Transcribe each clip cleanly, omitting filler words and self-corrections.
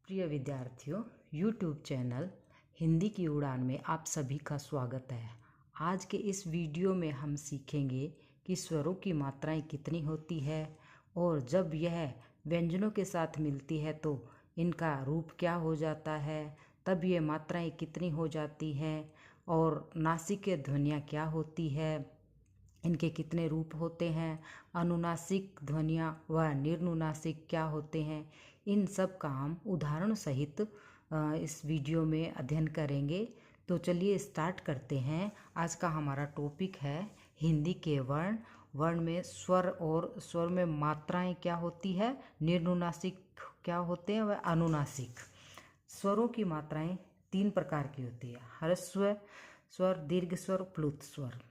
प्रिय विद्यार्थियों, YouTube channel Hindi की उड़ान में आप सभी का स्वागत है। आज के इस वीडियो में हम सीखेंगे कि स्वरों की मात्राएं कितनी होती है और जब यह व्यंजनों के साथ मिलती है तो इनका रूप क्या हो जाता है, तब ये मात्राएं कितनी हो जाती हैं और नासिकीय ध्वनियाँ क्या होती है, इनके कितने रूप होते हैं, अनुनासिक ध्वनियाँ व निर्नुनासिक क्या होते हैं, इन सब का हम उदाहरण सहित इस वीडियो में अध्ययन करेंगे। तो चलिए स्टार्ट करते हैं। आज का हमारा टॉपिक है हिंदी के वर्ण। वर्ण में स्वर और स्वर में मात्राएं क्या होती है, निर्नुनासिक क्या होते हैं व अनुनासिक। स्वरों की मात्राएं तीन प्रकार की होती है, ह्रस्व स्वर, दीर्घ स्वर, प्लुत स्वर।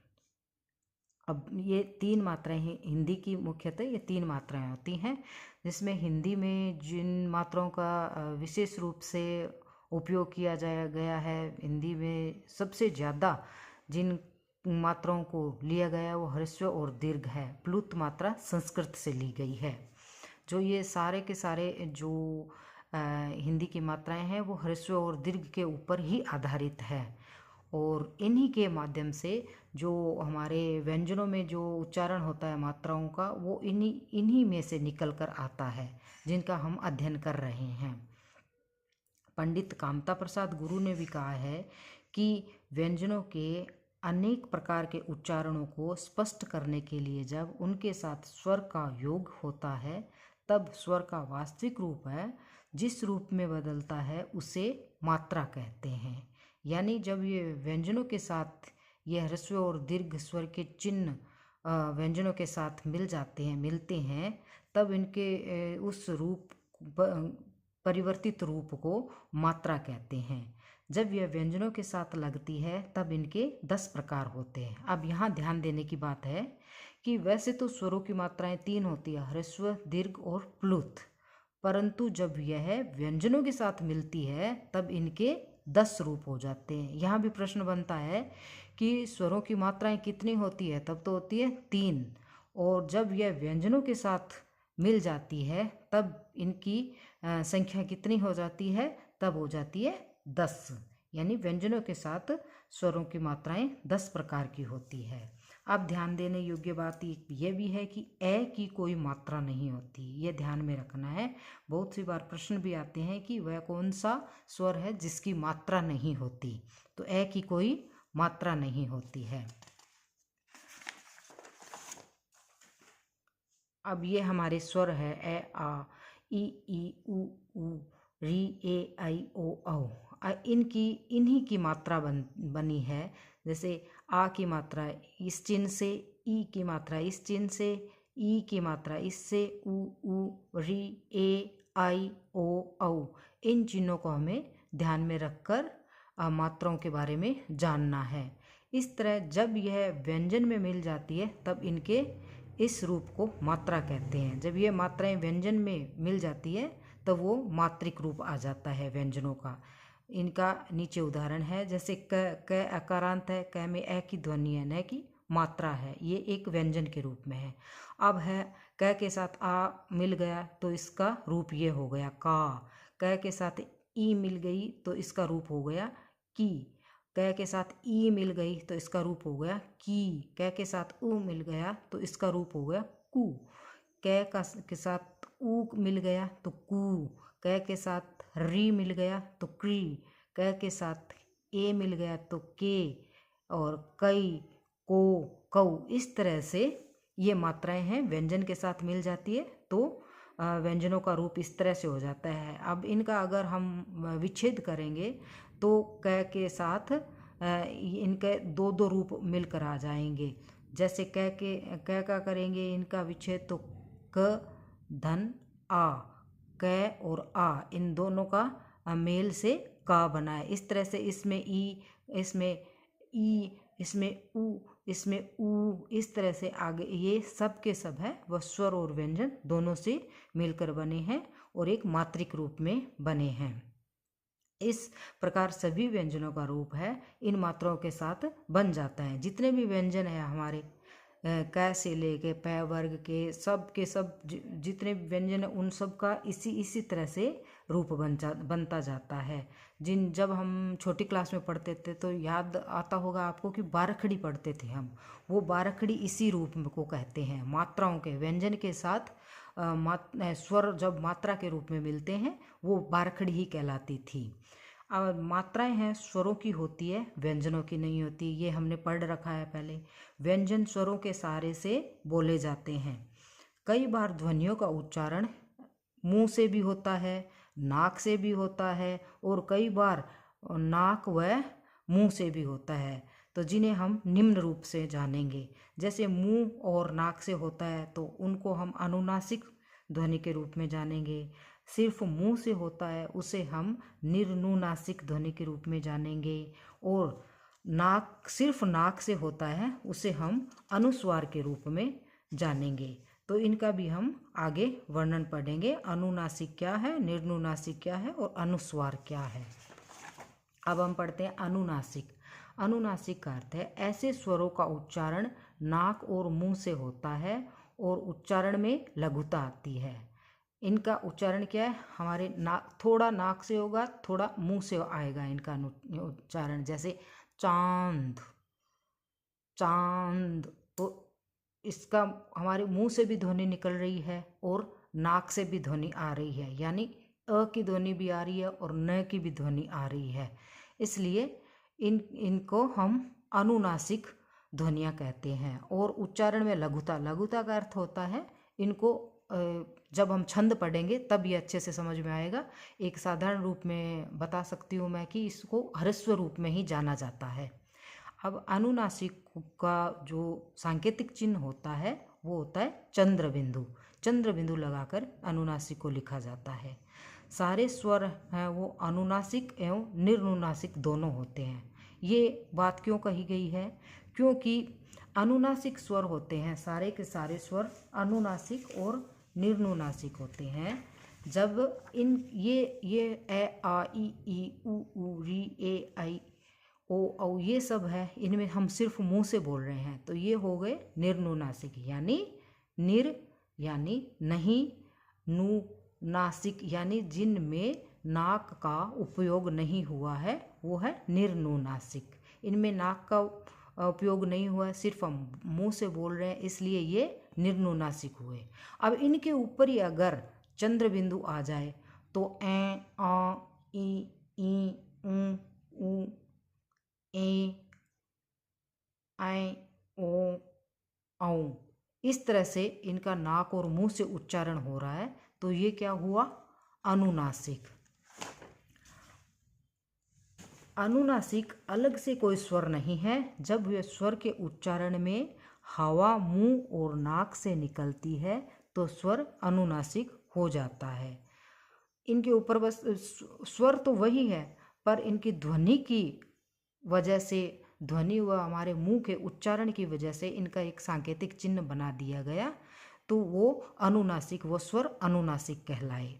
अब ये तीन मात्राएं हैं हिंदी की, मुख्यतः ये तीन मात्राएं होती हैं, जिसमें हिंदी में जिन मात्राओं का विशेष रूप से उपयोग किया गया है, हिंदी में सबसे ज़्यादा जिन मात्राओं को लिया गया है वो ह्रस्व और दीर्घ है। प्लुत मात्रा संस्कृत से ली गई है। जो ये सारे के सारे जो हिंदी की मात्राएं हैं वो ह्रस्व और दीर्घ के ऊपर ही आधारित है और इन्हीं के माध्यम से जो हमारे व्यंजनों में जो उच्चारण होता है मात्राओं का, वो इन्हीं में से निकल कर आता है, जिनका हम अध्ययन कर रहे हैं। पंडित कामता प्रसाद गुरु ने भी कहा है कि व्यंजनों के अनेक प्रकार के उच्चारणों को स्पष्ट करने के लिए जब उनके साथ स्वर का योग होता है तब स्वर का वास्तविक रूप है जिस रूप में बदलता है उसे मात्रा कहते हैं। यानी जब ये व्यंजनों के साथ ये ह्रस्व और दीर्घ स्वर के चिन्ह व्यंजनों के साथ मिलते हैं तब इनके उस रूप परिवर्तित रूप को मात्रा कहते हैं। जब यह व्यंजनों के साथ लगती है तब इनके 10 प्रकार होते हैं। अब यहाँ ध्यान देने की बात है कि वैसे तो स्वरों की मात्राएं तीन होती है, ह्रस्व, दीर्घ और प्लुत, परंतु जब यह व्यंजनों के साथ मिलती है तब इनके 10 रूप हो जाते हैं। यहाँ भी प्रश्न बनता है कि स्वरों की मात्राएं कितनी होती है, तब तो होती है 3, और जब यह व्यंजनों के साथ मिल जाती है तब इनकी संख्या कितनी हो जाती है, तब हो जाती है 10। यानी व्यंजनों के साथ स्वरों की मात्राएं 10 प्रकार की होती है। अब ध्यान देने योग्य बात यह भी है कि ए की कोई मात्रा नहीं होती, ये ध्यान में रखना है। बहुत सी बार प्रश्न भी आते हैं कि वह कौन सा स्वर है जिसकी मात्रा नहीं होती, तो ए की कोई मात्रा नहीं होती है। अब ये हमारे स्वर है ए, आ, ई, उ, री, ए, आई, ओ, औ। इन्हीं की मात्रा बनी है। जैसे आ की मात्रा इस चिन्ह से, ई की मात्रा इस चिन्ह से, ई की मात्रा इससे, उ, री, ए, आई, ओ, औ। इन चिन्हों को हमें ध्यान में रखकर मात्राओं के बारे में जानना है। इस तरह जब यह व्यंजन में मिल जाती है तब इनके इस रूप को मात्रा कहते हैं। जब ये मात्राएं व्यंजन में मिल जाती है तब वो मात्रिक रूप आ जाता है व्यंजनों का। इनका नीचे उदाहरण है, जैसे क अकारांत है, क में ए की ध्वनि है, न की मात्रा है, ये एक व्यंजन के रूप में है। अब है क के साथ आ मिल गया तो इसका रूप ये हो गया का। क के साथ ई मिल गई तो इसका रूप हो गया की। क के साथ ई मिल गई तो इसका रूप हो गया की। क के साथ उ मिल गया तो इसका रूप हो गया कु। के साथ उ मिल गया तो कु। क के साथ री मिल गया तो क्री। क के साथ ए मिल गया तो के, और कई, को, कऊ। इस तरह से ये मात्राएं हैं, व्यंजन के साथ मिल जाती है तो व्यंजनों का रूप इस तरह से हो जाता है। अब इनका अगर हम विच्छेद करेंगे तो क के साथ इनके दो दो रूप मिलकर आ जाएंगे। जैसे क का करेंगे इनका विच्छेद तो क, धन, आ। क और आ इन दोनों का मेल से का बना है। इस तरह से इसमें ई, इसमें ई, इसमें उ, इसमें उ, इस तरह से आगे ये सब के सब है वह स्वर और व्यंजन दोनों से मिलकर बने हैं और एक मात्रिक रूप में बने हैं। इस प्रकार सभी व्यंजनों का रूप है इन मात्राओं के साथ बन जाता है। जितने भी व्यंजन है हमारे क से लेके पै वर्ग के सब जितने व्यंजन हैं उन सब का इसी तरह से रूप बनता जाता है। जब हम छोटी क्लास में पढ़ते थे तो याद आता होगा आपको कि बारखड़ी पढ़ते थे हम। वो बारखड़ी इसी रूप को कहते हैं। मात्राओं के व्यंजन के साथ स्वर जब मात्रा के रूप में मिलते हैं वो बारखड़ी ही कहलाती थी। और मात्राएं हैं स्वरों की होती है, व्यंजनों की नहीं होती। ये हमने पढ़ रखा है पहले। व्यंजन स्वरों के सहारे से बोले जाते हैं। कई बार ध्वनियों का उच्चारण मुंह से भी होता है, नाक से भी होता है और कई बार नाक व मुंह से भी होता है। तो जिन्हें हम निम्न रूप से जानेंगे। जैसे मुंह और नाक से होता है तो उनको हम अनुनासिक ध्वनि के रूप में जानेंगे। सिर्फ मुंह से होता है उसे हम निर्नुनासिक ध्वनि के रूप में जानेंगे। और सिर्फ नाक से होता है उसे हम अनुस्वार के रूप में जानेंगे। तो इनका भी हम आगे वर्णन पढ़ेंगे। अनुनासिक क्या है, निर्नुनासिक क्या है और अनुस्वार क्या है। अब हम पढ़ते हैं अनुनासिक। अनुनासिक का अर्थ है ऐसे स्वरों का उच्चारण नाक और मुंह से होता है और उच्चारण में लघुता आती है। इनका उच्चारण क्या है, हमारे थोड़ा नाक से होगा, थोड़ा मुंह से आएगा इनका उच्चारण। जैसे चांद, चांद, तो इसका हमारे मुंह से भी ध्वनि निकल रही है और नाक से भी ध्वनि आ रही है, यानी अ की ध्वनि भी आ रही है और न की भी ध्वनि आ रही है। इसलिए इनको हम अनुनासिक ध्वनियाँ कहते हैं। और उच्चारण में लघुता, लघुता का अर्थ होता है इनको जब हम छंद पढ़ेंगे तब ये अच्छे से समझ में आएगा। एक साधारण रूप में बता सकती हूँ मैं कि इसको ह्रस्व रूप में ही जाना जाता है। अब अनुनासिक का जो सांकेतिक चिन्ह होता है वो होता है चंद्र बिंदु। चंद्र बिंदु लगाकर अनुनासिक को लिखा जाता है। सारे स्वर हैं वो अनुनासिक एवं निर्नुनासिक दोनों होते हैं। ये बात क्यों कही गई है, क्योंकि अनुनासिक स्वर होते हैं, सारे के सारे स्वर अनुनासिक और निर्नुनासिक होते हैं। जब ये ए आ ई उ री ए आई ओ औ ये सब है, इनमें हम सिर्फ मुंह से बोल रहे हैं तो ये हो गए निर्नुनासिक। यानी निर यानी नहीं, नु नासिक यानी जिनमें नाक का उपयोग नहीं हुआ है वो है निर्नुनासिक। इनमें नाक का उपयोग नहीं हुआ है, सिर्फ हम मुंह से बोल रहे हैं, इसलिए ये निर्नुनासिक हुए। अब इनके ऊपर ही अगर चंद्र बिंदु आ जाए तो ए आ ई उ ए ऐ ओ औ, इस तरह से इनका नाक और मुंह से उच्चारण हो रहा है तो ये क्या हुआ, अनुनासिक। अनुनासिक अलग से कोई स्वर नहीं है। जब यह स्वर के उच्चारण में हवा मुंह और नाक से निकलती है तो स्वर अनुनासिक हो जाता है। इनके ऊपर बस स्वर तो वही है पर इनकी ध्वनि की वजह से, ध्वनि व हमारे मुंह के उच्चारण की वजह से इनका एक सांकेतिक चिन्ह बना दिया गया तो वो अनुनासिक, वो स्वर अनुनासिक कहलाए।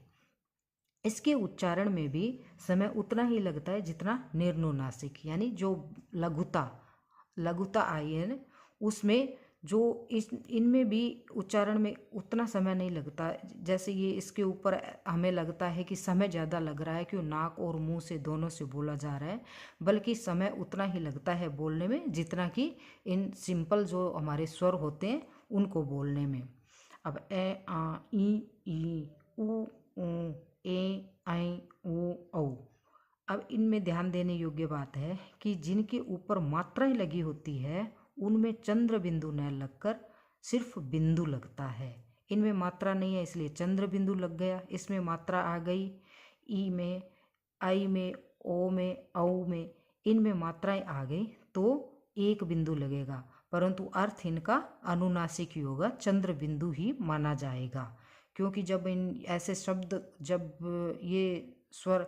इसके उच्चारण में भी समय उतना ही लगता है जितना निर्नुनासिक, यानी जो लघुता आई है ना उसमें जो इनमें भी उच्चारण में उतना समय नहीं लगता। जैसे ये इसके ऊपर हमें लगता है कि समय ज़्यादा लग रहा है क्यों नाक और मुंह से दोनों से बोला जा रहा है, बल्कि समय उतना ही लगता है बोलने में जितना कि इन सिंपल जो हमारे स्वर होते हैं उनको बोलने में। अब ए आ ई उ ए ऐ ओ औ, अब इनमें ध्यान देने योग्य बात है कि जिनके ऊपर मात्राएं लगी होती है उनमें चंद्र बिंदु न लगकर सिर्फ बिंदु लगता है। इनमें मात्रा नहीं है इसलिए चंद्र बिंदु लग गया। इसमें मात्रा आ गई ई में, आई में, ओ में, औ में, इनमें मात्राएं आ गई तो एक बिंदु लगेगा, परंतु अर्थ इनका अनुनासिक ही होगा, चंद्र बिंदु ही माना जाएगा। क्योंकि जब इन ऐसे शब्द, जब ये स्वर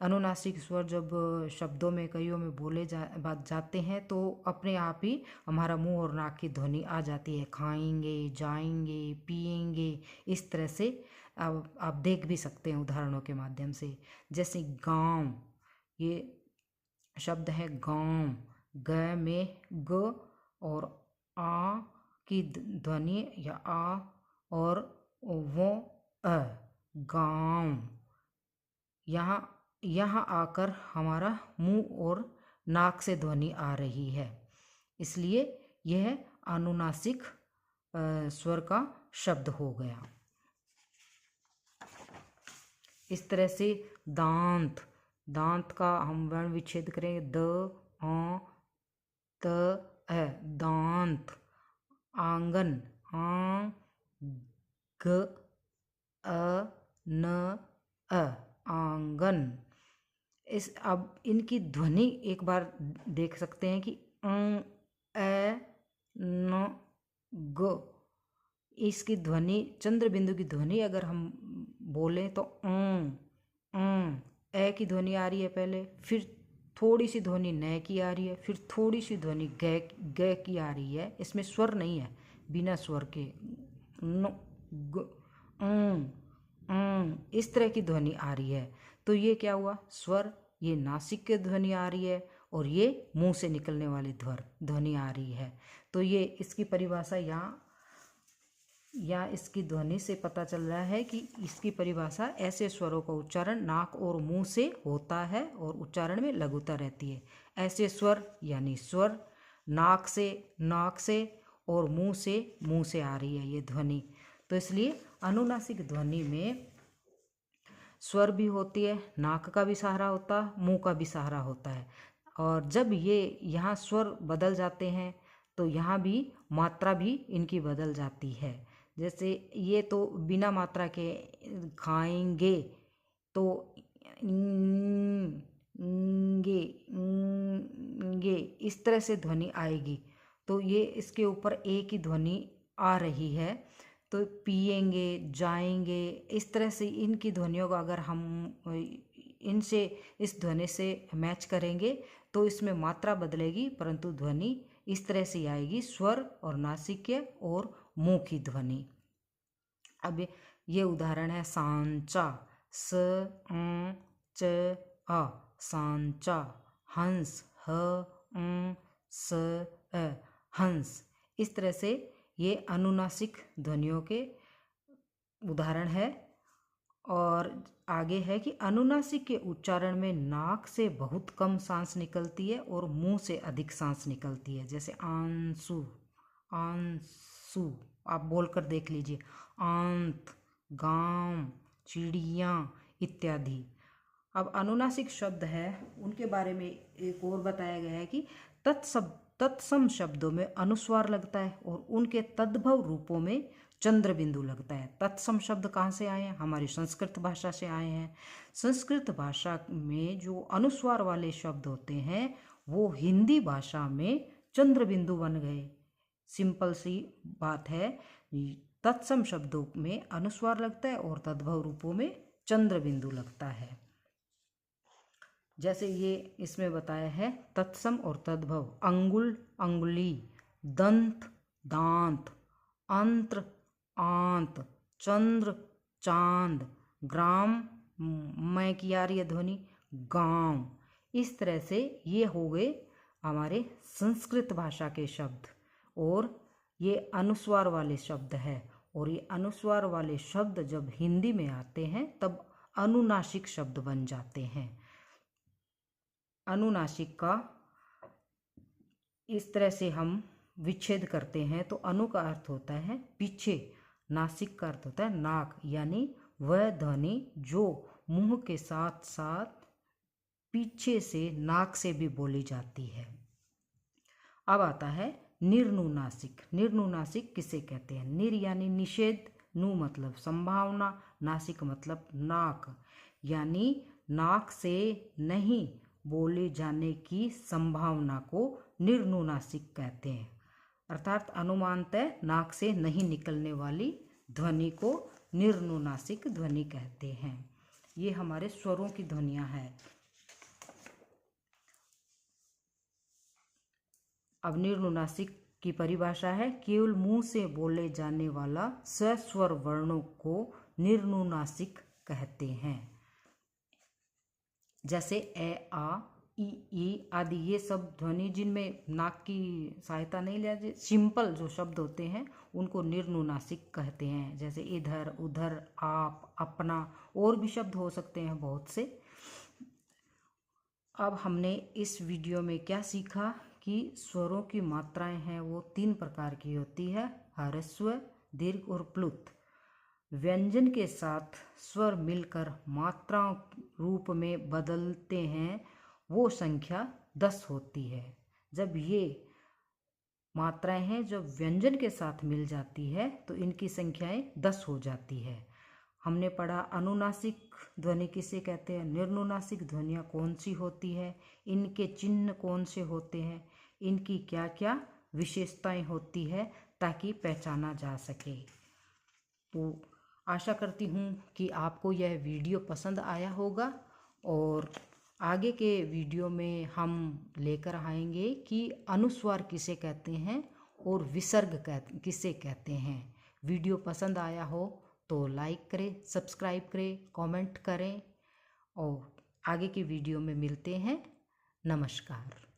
अनुनासिक स्वर जब शब्दों में कईयों में बोले जाते हैं तो अपने आप ही हमारा मुंह और नाक की ध्वनि आ जाती है। खाएंगे, जाएंगे, पिएंगे, इस तरह से आप देख भी सकते हैं उदाहरणों के माध्यम से। जैसे गांव, ये शब्द है गांव, ग में ग और आ की ध्वनि या आ और वो अ, गांव। यहाँ आकर हमारा मुंह और नाक से ध्वनि आ रही है, इसलिए यह अनुनासिक स्वर का शब्द हो गया। इस तरह से दांत, दांत का हम वर्ण विच्छेद करेंगे, द आ त अ, दांत। आंगन, आ ग अ न अ, आंगन। अब इनकी ध्वनि एक बार देख सकते हैं कि ए न ग। इसकी ध्वनि, चंद्र बिंदु की ध्वनि अगर हम बोलें तो ए की ध्वनि आ रही है पहले, फिर थोड़ी सी ध्वनि न की आ रही है, फिर थोड़ी सी ध्वनि ग की आ रही है। इसमें स्वर नहीं है, बिना स्वर के न ग इस तरह की ध्वनि आ रही है। तो ये क्या हुआ, स्वर। ये नासिक की ध्वनि आ रही है और ये मुंह से निकलने वाली ध्वनि आ रही है। तो ये इसकी परिभाषा या इसकी ध्वनि से पता चल रहा है कि इसकी परिभाषा ऐसे स्वरों का उच्चारण नाक और मुंह से होता है और उच्चारण में लघुता रहती है। ऐसे स्वर यानी स्वर नाक से और मुंह से आ रही है ये ध्वनि। तो इसलिए अनुनासिक ध्वनि में स्वर भी होती है, नाक का भी सहारा होता है, मुंह का भी सहारा होता है। और जब ये यहाँ स्वर बदल जाते हैं तो यहाँ भी मात्रा भी इनकी बदल जाती है। जैसे ये तो बिना मात्रा के खाएंगे तो गे इस तरह से ध्वनि आएगी। तो ये इसके ऊपर ए की ध्वनि आ रही है। तो पिएंगे, जाएंगे, इस तरह से इनकी ध्वनियों का अगर हम इनसे इस ध्वनि से मैच करेंगे तो इसमें मात्रा बदलेगी, परंतु ध्वनि इस तरह से आएगी, स्वर और नासिक्य और मुंह की ध्वनि। अब ये उदाहरण है सांचा, स च आ, सांचा। हंस, ह स अ, हंस। इस तरह से ये अनुनासिक ध्वनियों के उदाहरण है। और आगे है कि अनुनासिक के उच्चारण में नाक से बहुत कम सांस निकलती है और मुंह से अधिक सांस निकलती है। जैसे आंसू, आंसू आप बोलकर देख लीजिए। आंत, गांव, चिड़िया इत्यादि। अब अनुनासिक शब्द है उनके बारे में एक और बताया गया है कि तत्सम शब्दों में अनुस्वार लगता है और उनके तद्भव रूपों में चंद्र बिंदु लगता है। तत्सम शब्द कहाँ से आए हैं, हमारी संस्कृत भाषा से आए हैं। संस्कृत भाषा में जो अनुस्वार वाले शब्द होते हैं वो हिंदी भाषा में चंद्र बिंदु बन गए। सिंपल सी बात है, तत्सम शब्दों में अनुस्वार लगता है और तद्भव रूपों में चंद्र बिंदु लगता है। जैसे ये इसमें बताया है तत्सम और तद्भव, अंगुल, अंगुली, दंत, दांत, अंत्र, आंत, चंद्र, चांद, ग्राम, मैं की आ रही है ध्वनि, गांव। इस तरह से ये हो गए हमारे संस्कृत भाषा के शब्द और ये अनुस्वार वाले शब्द है। और ये अनुस्वार वाले शब्द जब हिंदी में आते हैं तब अनुनासिक शब्द बन जाते हैं। अनुनासिक का इस तरह से हम विच्छेद करते हैं तो अनु का अर्थ होता है पीछे, नासिक का अर्थ होता है नाक, यानी वह ध्वनि जो मुंह के साथ साथ पीछे से नाक से भी बोली जाती है। अब आता है निर्नुनासिक। निर्नुनासिक किसे कहते हैं? निर यानी निषेध, नु मतलब संभावना, नासिक मतलब नाक, यानी नाक से नहीं बोले जाने की संभावना को निर्नुनासिक कहते हैं। अर्थात अनुमानतः नाक से नहीं निकलने वाली ध्वनि को निर्नुनासिक ध्वनि कहते हैं। ये हमारे स्वरों की ध्वनियाँ हैं। अब निर्नुनासिक की परिभाषा है, केवल मुंह से बोले जाने वाला सस्वर वर्णों को निर्नुनासिक कहते हैं। जैसे ए, आ, ई ई आदि ये सब ध्वनि जिनमें नाक की सहायता नहीं लिया जाती, सिंपल जो शब्द होते हैं उनको निर्नुनासिक कहते हैं। जैसे इधर, उधर, आप, अपना, और भी शब्द हो सकते हैं बहुत से। अब हमने इस वीडियो में क्या सीखा कि स्वरों की मात्राएं हैं वो 3 प्रकार की होती है, ह्रस्व, दीर्घ और प्लुत। व्यंजन के साथ स्वर मिलकर मात्राओं रूप में बदलते हैं, वो संख्या 10 होती है। जब ये मात्राएं हैं जब व्यंजन के साथ मिल जाती है तो इनकी संख्याएं 10 हो जाती है। हमने पढ़ा अनुनासिक ध्वनि किसे कहते हैं, निर्नुनासिक ध्वनियाँ कौन सी होती है, इनके चिन्ह कौन से होते हैं, इनकी क्या क्या विशेषताएं होती है ताकि पहचाना जा सके। तो आशा करती हूँ कि आपको यह वीडियो पसंद आया होगा और आगे के वीडियो में हम लेकर आएंगे कि अनुस्वार किसे कहते हैं और विसर्ग किसे कहते हैं। वीडियो पसंद आया हो तो लाइक करें, सब्सक्राइब करें, कमेंट करें और आगे की वीडियो में मिलते हैं। नमस्कार।